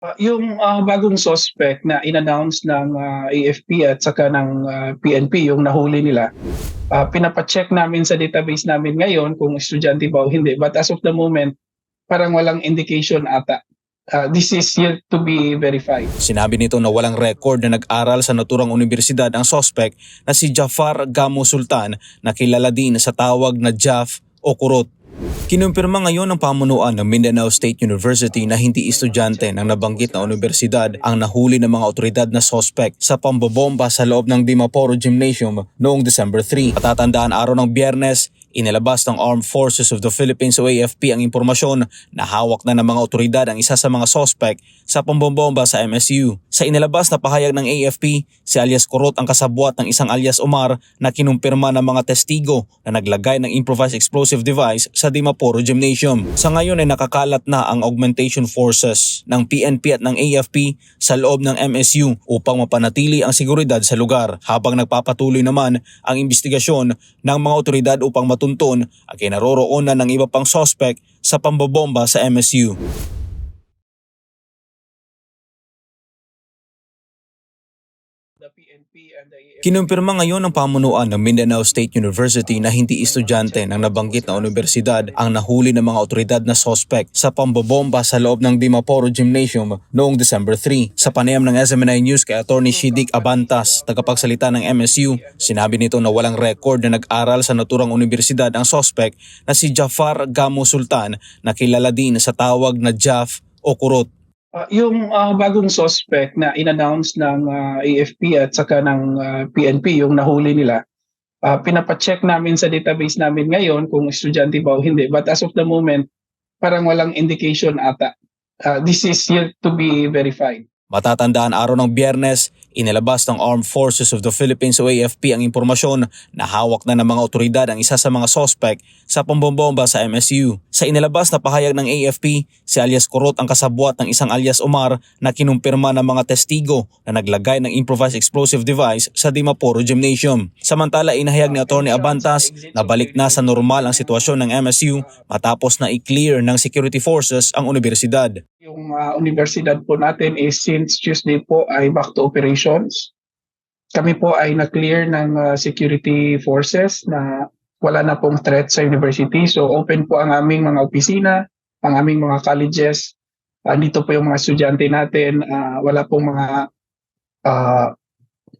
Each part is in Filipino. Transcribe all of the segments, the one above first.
Bagong suspect na in-announce ng AFP at saka ng PNP, yung nahuli nila, pinapa-check namin sa database namin ngayon kung estudyante ba o hindi. But as of the moment, parang walang indication ata. This is yet to be verified. Sinabi nito na walang record na nag-aral sa naturang universidad ang suspect na si Jafar Gamo Sultan na kilala din sa tawag na Jaf o Kurot. Kinumpirma ngayon ng pamunuan ng Mindanao State University na hindi estudyante ng nabanggit na universidad ang nahuli ng mga otoridad na suspect sa pambobomba sa loob ng Dimaporo Gymnasium noong December 3. Patatandaan araw ng Biyernes, inilabas ng Armed Forces of the Philippines o AFP ang impormasyon na hawak na ng mga otoridad ang isa sa mga suspect sa pambobomba sa MSU. Sa inilabas na pahayag ng AFP, si alias Kurot ang kasabwat ng isang alias Omar na kinumpirma ng mga testigo na naglagay ng improvised explosive device sa Dimaporo Gymnasium. Sa ngayon ay nakakalat na ang augmentation forces ng PNP at ng AFP sa loob ng MSU upang mapanatili ang seguridad sa lugar, habang nagpapatuloy naman ang investigasyon ng mga otoridad upang matunton ang kinaroroonan ng iba pang suspect sa pambobomba sa MSU. Kinumpirma ngayon ng pamunuan ng Mindanao State University na hindi estudyante ng nabanggit na universidad ang nahuli ng mga otoridad na suspect sa pambobomba sa loob ng Dimaporo Gymnasium noong December 3. Sa panayam ng SMNI News kay Atty. Shidik Abantas, tagapagsalita ng MSU, sinabi nito na walang record na nag-aral sa naturang universidad ang suspect na si Jafar Gamo Sultan na kilala din sa tawag na Jaf o Kurot. Bagong suspect na in-announce ng AFP at saka ng PNP, yung nahuli nila, pinapa-check namin sa database namin ngayon kung estudyante ba o hindi. But as of the moment, parang walang indication ata. This is yet to be verified. Matatandaan araw ng Biyernes, inilabas ng Armed Forces of the Philippines o AFP ang impormasyon na hawak na ng mga otoridad ang isa sa mga suspect sa pambobomba sa MSU. Sa inilabas na pahayag ng AFP, si alias Kurot ang kasabwat ng isang alias Omar na kinumpirma ng mga testigo na naglagay ng improvised explosive device sa Dimaporo Gymnasium. Samantala, inahayag ni Atty. Abantas na balik na sa normal ang sitwasyon ng MSU matapos na i-clear ng security forces ang universidad. Yung universidad po natin is since Tuesday po ay back to operations. Kami po ay na-clear ng security forces na wala na pong threat sa university. So open po ang aming mga opisina, ang aming mga colleges. Dito po yung mga estudyante natin. Wala pong mga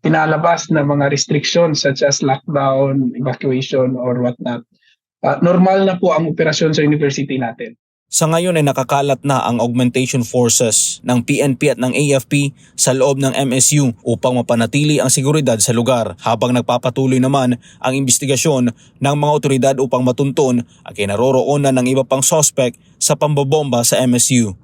pinalabas na mga restrictions such as lockdown, evacuation, or whatnot. Normal na po ang operasyon sa university natin. Sa ngayon ay nakakalat na ang augmentation forces ng PNP at ng AFP sa loob ng MSU upang mapanatili ang seguridad sa lugar, habang nagpapatuloy naman ang investigasyon ng mga otoridad upang matunton ang kinaroroonan ng iba pang suspect sa pambobomba sa MSU.